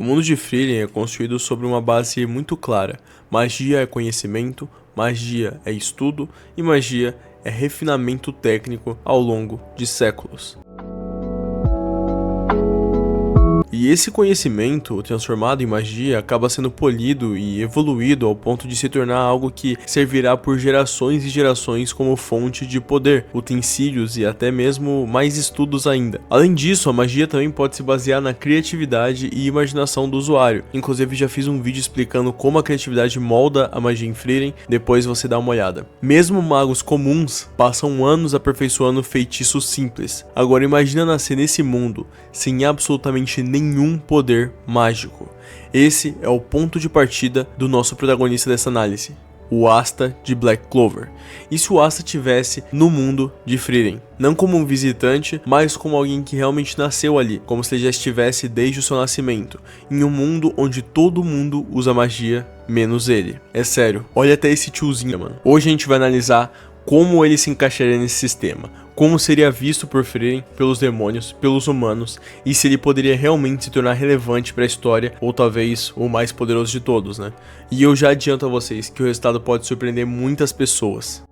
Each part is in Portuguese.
O mundo de Frieren é construído sobre uma base muito clara. Magia é conhecimento, magia é estudo e magia é refinamento técnico ao longo de séculos. E esse conhecimento, transformado em magia, acaba sendo polido e evoluído ao ponto de se tornar algo que servirá por gerações e gerações como fonte de poder, utensílios e até mesmo mais estudos ainda. Além disso, a magia também pode se basear na criatividade e imaginação do usuário. Inclusive já fiz um vídeo explicando como a criatividade molda a magia em Frieren, depois você dá uma olhada. Mesmo magos comuns passam anos aperfeiçoando feitiços simples. Agora imagina nascer nesse mundo sem absolutamente nenhum poder mágico. Esse é o ponto de partida do nosso protagonista dessa análise, o Asta de Black Clover. E se o Asta tivesse no mundo de Frieren? Não como um visitante, mas como alguém que realmente nasceu ali, como se ele já estivesse desde o seu nascimento, em um mundo onde todo mundo usa magia, menos ele. É sério, olha até esse tiozinho, mano. Hoje a gente vai analisar como ele se encaixaria nesse sistema, como seria visto por Frieren, pelos demônios, pelos humanos, e se ele poderia realmente se tornar relevante para a história, ou talvez o mais poderoso de todos, né? E eu já adianto a vocês que o resultado pode surpreender muitas pessoas.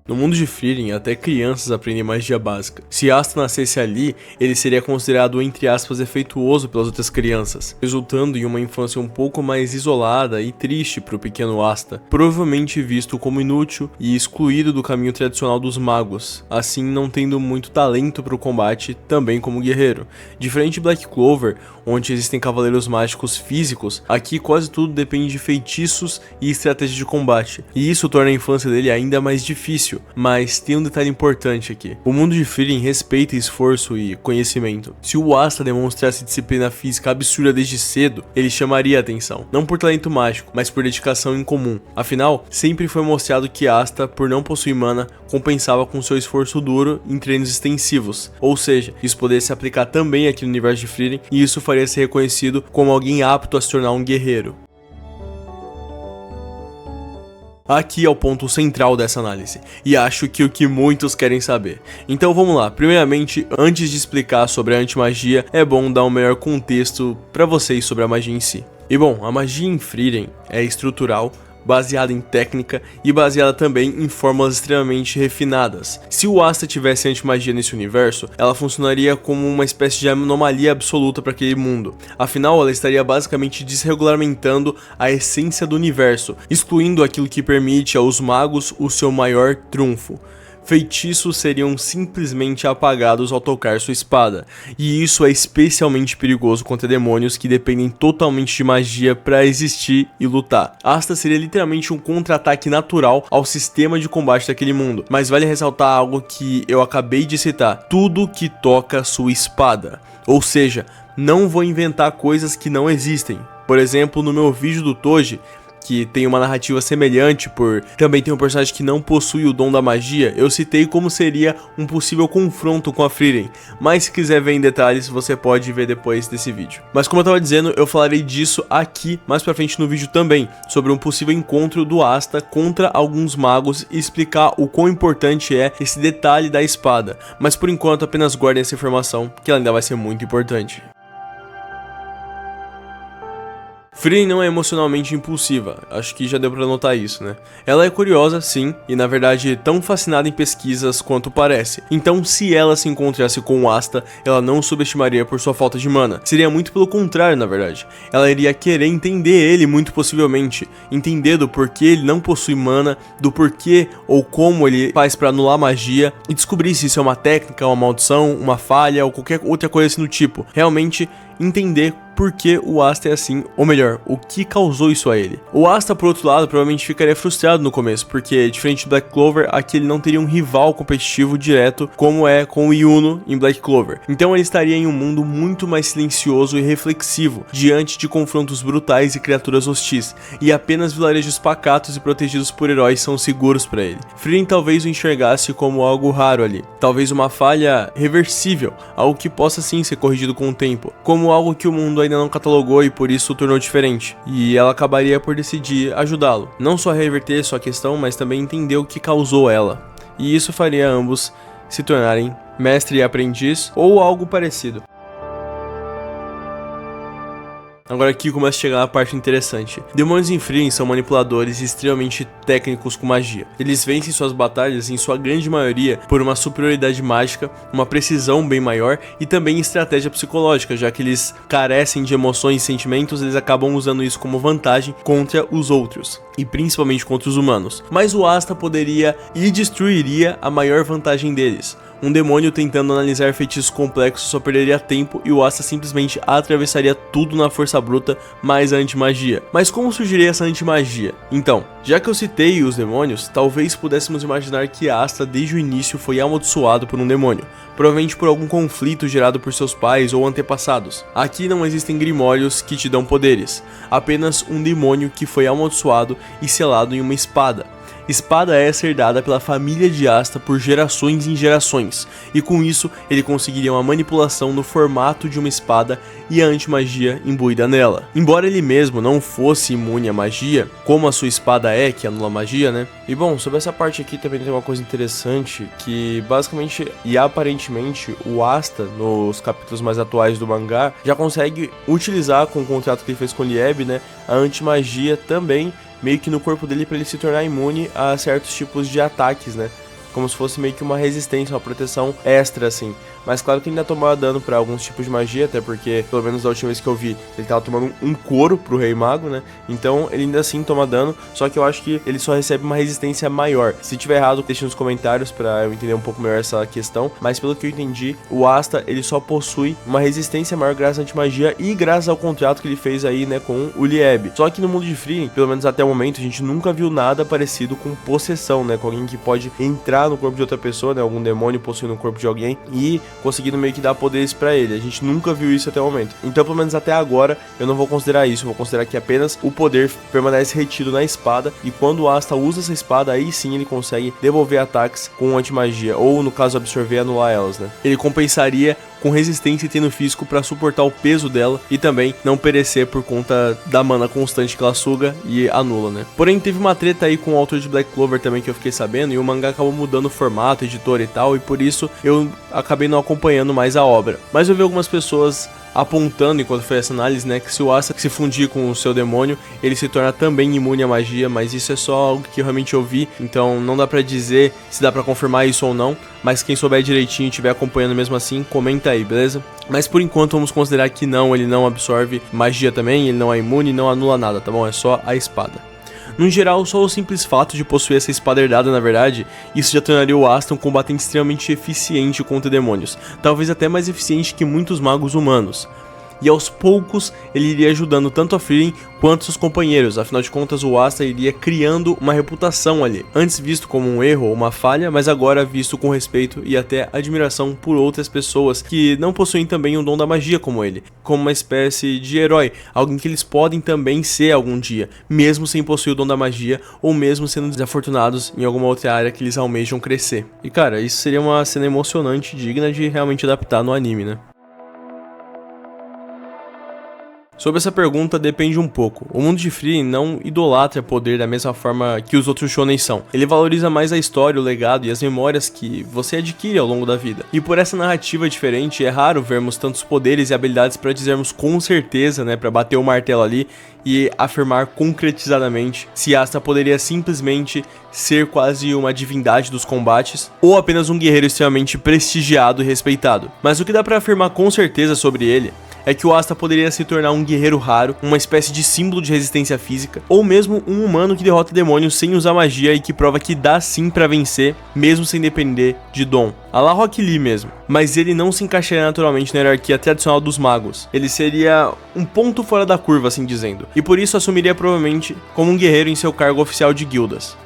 No mundo de Frieren, até crianças aprendem magia básica. Se Asta nascesse ali, ele seria considerado, entre aspas, efeituoso pelas outras crianças, resultando em uma infância um pouco mais isolada e triste para o pequeno Asta, provavelmente visto como inútil e excluído do caminho tradicional dos magos, assim não tendo muito talento para o combate, também como guerreiro. Diferente de Black Clover, onde existem cavaleiros mágicos físicos, aqui quase tudo depende de feitiços e estratégia de combate, e isso torna a infância dele ainda mais difícil. Mas tem um detalhe importante aqui. O mundo de Frieren respeita esforço e conhecimento. Se o Asta demonstrasse disciplina física absurda desde cedo, ele chamaria a atenção. Não por talento mágico, mas por dedicação em comum. Afinal, sempre foi mostrado que Asta, por não possuir mana, compensava com seu esforço duro em treinos extensivos. Ou seja, isso poderia se aplicar também aqui no universo de Frieren, e isso faria ser reconhecido como alguém apto a se tornar um guerreiro. Aqui é o ponto central dessa análise, e acho que o que muitos querem saber. Então vamos lá, primeiramente, antes de explicar sobre a antimagia, é bom dar um melhor contexto para vocês sobre a magia em si. E bom, a magia em Frieren é estrutural, baseada em técnica e baseada também em fórmulas extremamente refinadas. Se o Asta tivesse antimagia nesse universo, ela funcionaria como uma espécie de anomalia absoluta para aquele mundo. Afinal, ela estaria basicamente desregulamentando a essência do universo, excluindo aquilo que permite aos magos o seu maior trunfo. Feitiços seriam simplesmente apagados ao tocar sua espada, e isso é especialmente perigoso contra demônios que dependem totalmente de magia para existir e lutar. Asta seria literalmente um contra-ataque natural ao sistema de combate daquele mundo, mas vale ressaltar algo que eu acabei de citar: tudo que toca sua espada. Ou seja, não vou inventar coisas que não existem. Por exemplo, no meu vídeo do Toji, que tem uma narrativa semelhante, por também tem um personagem que não possui o dom da magia, eu citei como seria um possível confronto com a Frieren, mas se quiser ver em detalhes, você pode ver depois desse vídeo. Mas como eu tava dizendo, eu falarei disso aqui mais pra frente no vídeo também, sobre um possível encontro do Asta contra alguns magos e explicar o quão importante é esse detalhe da espada, mas por enquanto apenas guardem essa informação, que ela ainda vai ser muito importante. Frieren não é emocionalmente impulsiva, acho que já deu pra notar isso, né? Ela é curiosa, sim, e na verdade tão fascinada em pesquisas quanto parece. Então, se ela se encontrasse com o Asta, ela não o subestimaria por sua falta de mana. Seria muito pelo contrário, na verdade. Ela iria querer entender ele, muito possivelmente. Entender do porquê ele não possui mana, do porquê ou como ele faz pra anular magia, e descobrir se isso é uma técnica, uma maldição, uma falha ou qualquer outra coisa assim do tipo. Realmente entender por que o Asta é assim, ou melhor, o que causou isso a ele. O Asta, por outro lado, provavelmente ficaria frustrado no começo, porque diferente de Black Clover, aqui ele não teria um rival competitivo direto, como é com o Yuno em Black Clover. Então ele estaria em um mundo muito mais silencioso e reflexivo, diante de confrontos brutais e criaturas hostis, e apenas vilarejos pacatos e protegidos por heróis são seguros para ele. Frieren talvez o enxergasse como algo raro ali, talvez uma falha reversível, algo que possa sim ser corrigido com o tempo, como algo que o mundo ainda não catalogou e por isso o tornou diferente, e ela acabaria por decidir ajudá-lo, não só reverter sua questão, mas também entender o que causou ela, e isso faria ambos se tornarem mestre e aprendiz ou algo parecido. Agora aqui começa a chegar a parte interessante. Demônios em Frieren são manipuladores extremamente técnicos com magia. Eles vencem suas batalhas, em sua grande maioria, por uma superioridade mágica, uma precisão bem maior e também estratégia psicológica, já que eles carecem de emoções e sentimentos, eles acabam usando isso como vantagem contra os outros, e principalmente contra os humanos. Mas o Asta poderia e destruiria a maior vantagem deles. Um demônio tentando analisar feitiços complexos só perderia tempo e o Asta simplesmente atravessaria tudo na força bruta mais a antimagia. Mas como surgiria essa antimagia? Então, já que eu citei os demônios, talvez pudéssemos imaginar que Asta desde o início foi amaldiçoado por um demônio, provavelmente por algum conflito gerado por seus pais ou antepassados. Aqui não existem grimórios que te dão poderes, apenas um demônio que foi amaldiçoado e selado em uma espada. Espada essa herdada pela família de Asta por gerações em gerações, e com isso ele conseguiria uma manipulação no formato de uma espada e a antimagia imbuída nela. Embora ele mesmo não fosse imune à magia, como a sua espada é, que anula a magia, né? E bom, sobre essa parte aqui também tem uma coisa interessante, que basicamente e aparentemente o Asta, nos capítulos mais atuais do mangá, já consegue utilizar com o contrato que ele fez com o Lieb, né, a antimagia também, meio que no corpo dele para ele se tornar imune a certos tipos de ataques, né? Como se fosse meio que uma resistência, uma proteção extra, assim. Mas claro que ele ainda tomava dano pra alguns tipos de magia, até porque, pelo menos da última vez que eu vi, ele tava tomando um couro pro Rei Mago, né? Então ele ainda assim toma dano, só que eu acho que ele só recebe uma resistência maior. Se tiver errado, deixe nos comentários pra eu entender um pouco melhor essa questão. Mas pelo que eu entendi, o Asta, ele só possui uma resistência maior graças à antimagia e graças ao contrato que ele fez aí, né, com o Lieb. Só que no mundo de Frieren, pelo menos até o momento, a gente nunca viu nada parecido com possessão, né? Com alguém que pode entrar no corpo de outra pessoa, né? Algum demônio possuindo o corpo de alguém e conseguindo meio que dar poderes pra ele. A gente nunca viu isso até o momento. Então, pelo menos até agora, eu não vou considerar isso. Eu vou considerar que apenas o poder permanece retido na espada. E quando o Asta usa essa espada, aí sim ele consegue devolver ataques com antimagia. Ou, no caso, absorver e anular elas, né? Ele compensaria com resistência e treino físico para suportar o peso dela e também não perecer por conta da mana constante que ela suga e anula, né? Porém, teve uma treta aí com o autor de Black Clover também que eu fiquei sabendo, e o mangá acabou mudando o formato, editor e tal, e por isso eu acabei não acompanhando mais a obra. Mas eu vi algumas pessoas apontando, enquanto foi essa análise, né, que se o Asta se fundir com o seu demônio, ele se torna também imune à magia, mas isso é só algo que eu realmente ouvi, então não dá pra dizer se dá pra confirmar isso ou não, mas quem souber direitinho e estiver acompanhando mesmo assim, comenta aí, beleza? Mas por enquanto vamos considerar que não, ele não absorve magia também, ele não é imune, não anula nada, tá bom? É só a espada. No geral, só o simples fato de possuir essa espada herdada, na verdade, isso já tornaria o Asta um combatente extremamente eficiente contra demônios, talvez até mais eficiente que muitos magos humanos. E aos poucos ele iria ajudando tanto a Frieren quanto seus companheiros, afinal de contas o Asta iria criando uma reputação ali, antes visto como um erro ou uma falha, mas agora visto com respeito e até admiração por outras pessoas que não possuem também o dom da magia como ele, como uma espécie de herói, alguém que eles podem também ser algum dia, mesmo sem possuir o dom da magia ou mesmo sendo desafortunados em alguma outra área que eles almejam crescer. E cara, isso seria uma cena emocionante, digna de realmente adaptar no anime, né? Sobre essa pergunta depende um pouco. O mundo de Frieren não idolatra poder da mesma forma que os outros shonen são. Ele valoriza mais a história, o legado e as memórias que você adquire ao longo da vida. E por essa narrativa diferente, é raro vermos tantos poderes e habilidades para dizermos com certeza, né, para bater o martelo ali e afirmar concretizadamente se Asta poderia simplesmente ser quase uma divindade dos combates ou apenas um guerreiro extremamente prestigiado e respeitado. Mas o que dá para afirmar com certeza sobre ele é que o Asta poderia se tornar um guerreiro raro, uma espécie de símbolo de resistência física, ou mesmo um humano que derrota demônios sem usar magia e que prova que dá sim pra vencer, mesmo sem depender de dom. A la Rock Lee mesmo. Mas ele não se encaixaria naturalmente na hierarquia tradicional dos magos. Ele seria um ponto fora da curva, assim dizendo, e por isso assumiria provavelmente como um guerreiro em seu cargo oficial de guildas.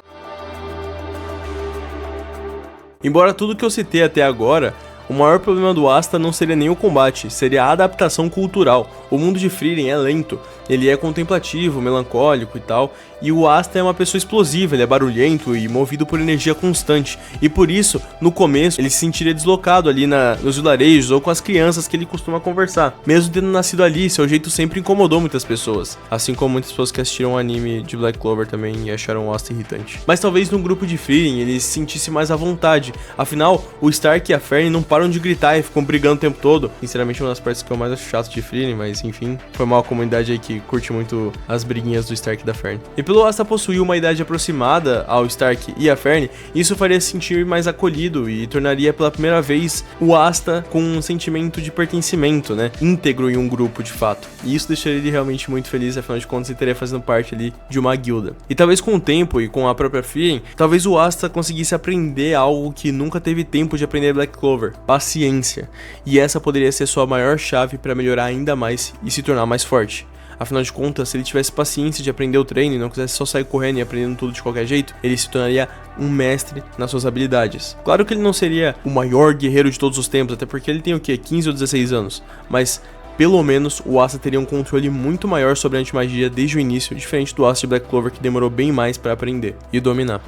Embora tudo que eu citei até agora, o maior problema do Asta não seria nem o combate, seria a adaptação cultural. O mundo de Frieren é lento, ele é contemplativo, melancólico e tal, e o Asta é uma pessoa explosiva, ele é barulhento e movido por energia constante, e por isso, no começo, ele se sentiria deslocado ali nos vilarejos ou com as crianças que ele costuma conversar. Mesmo tendo nascido ali, seu jeito sempre incomodou muitas pessoas, assim como muitas pessoas que assistiram o anime de Black Clover também e acharam o Asta irritante. Mas talvez num grupo de Frieren ele se sentisse mais à vontade, afinal, o Stark e a Fern não param de gritar e ficam brigando o tempo todo. Sinceramente, uma das partes que eu mais acho chato de Frieren, mas enfim, foi mal a comunidade aí que curte muito as briguinhas do Stark e da Fern. E pelo Asta possuir uma idade aproximada ao Stark e a Fern, isso faria se sentir mais acolhido e tornaria pela primeira vez o Asta com um sentimento de pertencimento, né, íntegro em um grupo de fato. E isso deixaria ele realmente muito feliz, afinal de contas ele estaria fazendo parte ali de uma guilda. E talvez com o tempo e com a própria Frieren, talvez o Asta conseguisse aprender algo que nunca teve tempo de aprender Black Clover: paciência. E essa poderia ser sua maior chave para melhorar ainda mais e se tornar mais forte. Afinal de contas, se ele tivesse paciência de aprender o treino e não quisesse só sair correndo e aprendendo tudo de qualquer jeito, ele se tornaria um mestre nas suas habilidades. Claro que ele não seria o maior guerreiro de todos os tempos, até porque ele tem o quê? 15 ou 16 anos, mas pelo menos o Asta teria um controle muito maior sobre a antimagia desde o início, diferente do Asta de Black Clover, que demorou bem mais para aprender e dominar.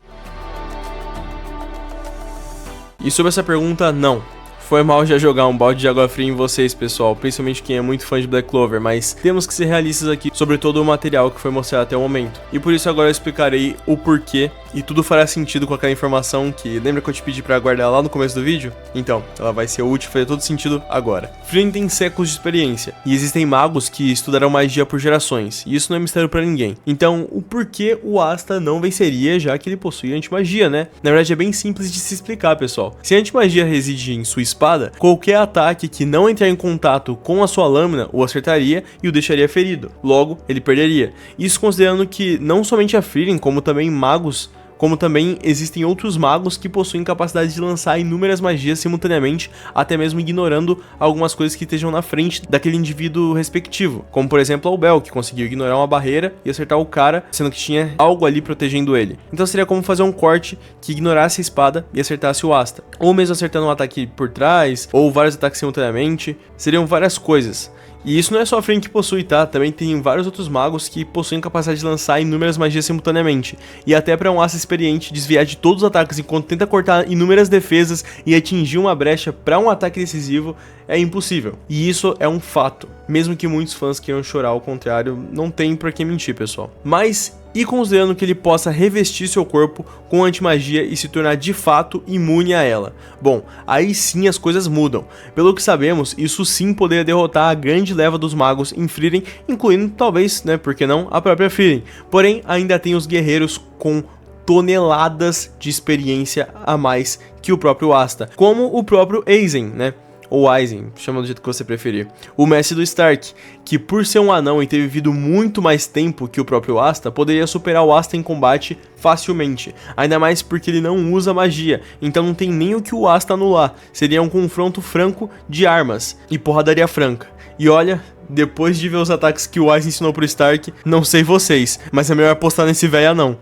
E sobre essa pergunta, não. Foi mal já jogar um balde de água fria em vocês, pessoal, principalmente quem é muito fã de Black Clover, mas temos que ser realistas aqui sobre todo o material que foi mostrado até o momento. E por isso agora eu explicarei o porquê, e tudo fará sentido com aquela informação que lembra que eu te pedi pra guardar lá no começo do vídeo? Então, ela vai ser útil e fazer todo sentido agora. Frieren tem séculos de experiência, e existem magos que estudaram magia por gerações, e isso não é mistério pra ninguém. Então, o porquê o Asta não venceria, já que ele possui antimagia, né? Na verdade é bem simples de se explicar, pessoal. Se a antimagia reside em sua espada, qualquer ataque que não entrar em contato com a sua lâmina o acertaria e o deixaria ferido. Logo, ele perderia. Isso considerando que não somente a Frieren, como também magos, como também existem outros magos que possuem capacidade de lançar inúmeras magias simultaneamente, até mesmo ignorando algumas coisas que estejam na frente daquele indivíduo respectivo, como por exemplo o Bell, que conseguiu ignorar uma barreira e acertar o cara, sendo que tinha algo ali protegendo ele. Então seria como fazer um corte que ignorasse a espada e acertasse o Asta, ou mesmo acertando um ataque por trás, ou vários ataques simultaneamente, seriam várias coisas. E isso não é só a Frieren que possui, tá? Também tem vários outros magos que possuem capacidade de lançar inúmeras magias simultaneamente. E até para um Asta experiente desviar de todos os ataques enquanto tenta cortar inúmeras defesas e atingir uma brecha para um ataque decisivo é impossível. E isso é um fato. Mesmo que muitos fãs queiram chorar ao contrário, não tem por que mentir, pessoal. Mas e considerando que ele possa revestir seu corpo com antimagia e se tornar de fato imune a ela. Bom, aí sim as coisas mudam. Pelo que sabemos, isso sim poderia derrotar a grande leva dos magos em Frieren, incluindo talvez, né, por que não, a própria Frieren. Porém, ainda tem os guerreiros com toneladas de experiência a mais que o próprio Asta, como o próprio Aizen, né? Ou Aizen, chama do jeito que você preferir. O mestre do Stark, que por ser um anão e ter vivido muito mais tempo que o próprio Asta, poderia superar o Asta em combate facilmente. Ainda mais porque ele não usa magia, então não tem nem o que o Asta anular. Seria um confronto franco de armas e porradaria franca. E olha, depois de ver os ataques que o Aizen ensinou pro Stark, não sei vocês, mas é melhor apostar nesse velho anão.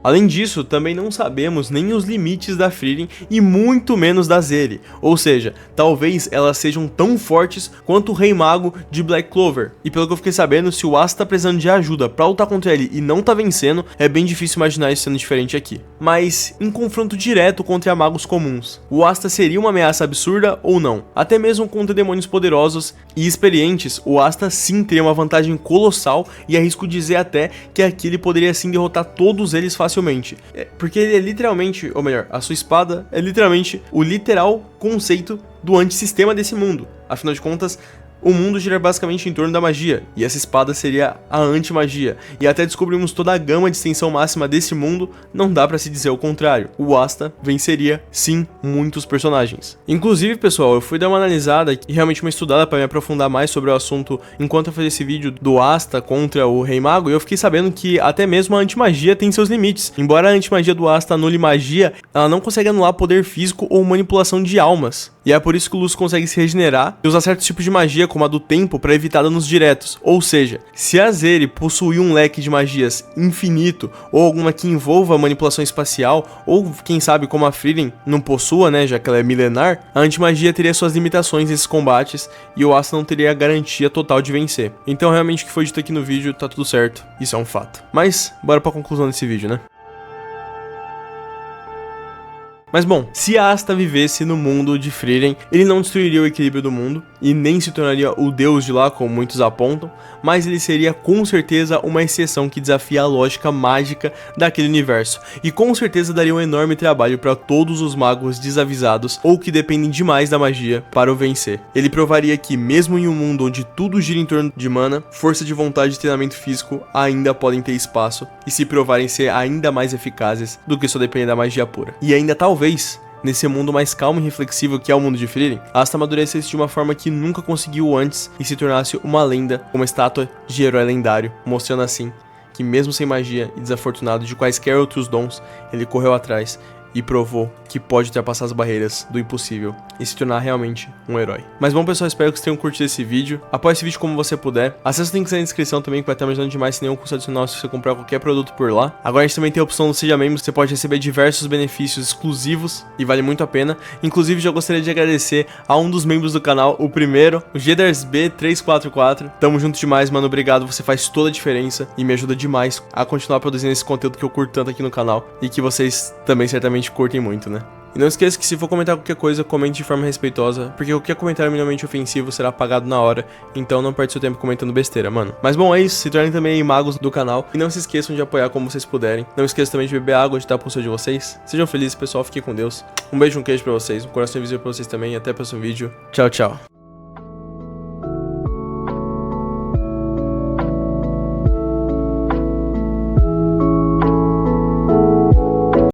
Além disso, também não sabemos nem os limites da Frieren e muito menos da Zeri, ou seja, talvez elas sejam tão fortes quanto o Rei Mago de Black Clover. E pelo que eu fiquei sabendo, se o Asta tá precisando de ajuda pra lutar contra ele e não tá vencendo, é bem difícil imaginar isso sendo diferente aqui. Mas, em confronto direto contra magos comuns, o Asta seria uma ameaça absurda ou não? Até mesmo contra demônios poderosos e experientes, o Asta sim teria uma vantagem colossal e arrisco dizer até que aqui ele poderia sim derrotar todos eles facilmente. Porque ele é literalmente, ou melhor, a sua espada é literalmente o literal conceito do antissistema desse mundo. Afinal de contas, o mundo gira basicamente em torno da magia, e essa espada seria a anti-magia. E até descobrimos toda a gama de extensão máxima desse mundo, não dá pra se dizer o contrário. O Asta venceria, sim, muitos personagens. Inclusive, pessoal, eu fui dar uma analisada e realmente uma estudada pra me aprofundar mais sobre o assunto enquanto eu fazia esse vídeo do Asta contra o Rei Mago, e eu fiquei sabendo que até mesmo a anti-magia tem seus limites. Embora a anti-magia do Asta anule magia, ela não consegue anular poder físico ou manipulação de almas. E é por isso que o Lúcio consegue se regenerar e usar certos tipos de magia, como a do tempo, para evitar danos diretos. Ou seja, se a Zeri possuir um leque de magias infinito, ou alguma que envolva manipulação espacial, ou quem sabe como a Frieren não possua, né, já que ela é milenar, a antimagia teria suas limitações nesses combates e o Asta não teria a garantia total de vencer. Então realmente o que foi dito aqui no vídeo tá tudo certo, isso é um fato. Mas, bora pra conclusão desse vídeo, né? Mas bom, se Asta vivesse no mundo de Frieren, ele não destruiria o equilíbrio do mundo e nem se tornaria o deus de lá, como muitos apontam, mas ele seria com certeza uma exceção que desafia a lógica mágica daquele universo, e com certeza daria um enorme trabalho para todos os magos desavisados ou que dependem demais da magia para o vencer. Ele provaria que mesmo em um mundo onde tudo gira em torno de mana, força de vontade e treinamento físico ainda podem ter espaço e se provarem ser ainda mais eficazes do que só depender da magia pura. E ainda talvez, nesse mundo mais calmo e reflexivo que é o mundo de Frieren, Asta amadurecesse de uma forma que nunca conseguiu antes e se tornasse uma lenda, uma estátua de herói lendário, mostrando assim que mesmo sem magia e desafortunado de quaisquer outros dons, ele correu atrás e provou que pode ultrapassar as barreiras do impossível e se tornar realmente um herói. Mas bom, pessoal, espero que vocês tenham curtido esse vídeo. Apoie esse vídeo como você puder. Acesse o link na descrição também, que vai estar me ajudando demais sem nenhum custo adicional se você comprar qualquer produto por lá. Agora a gente também tem a opção do Seja Membro, você pode receber diversos benefícios exclusivos e vale muito a pena. Inclusive, já gostaria de agradecer a um dos membros do canal, o primeiro, o GDarsB344. Tamo junto demais, mano, obrigado, você faz toda a diferença e me ajuda demais a continuar produzindo esse conteúdo que eu curto tanto aqui no canal e que vocês também certamente curtem muito, né? E não esqueça que se for comentar qualquer coisa, comente de forma respeitosa, porque qualquer comentário minimamente ofensivo será apagado na hora, então não perde seu tempo comentando besteira, mano. Mas bom, é isso, se tornem também magos do canal, e não se esqueçam de apoiar como vocês puderem. Não esqueçam também de beber água, de dar a pulsão de vocês. Sejam felizes, pessoal, fiquem com Deus. Um beijo, um queijo pra vocês, um coração invisível pra vocês também, e até o próximo vídeo. Tchau, tchau.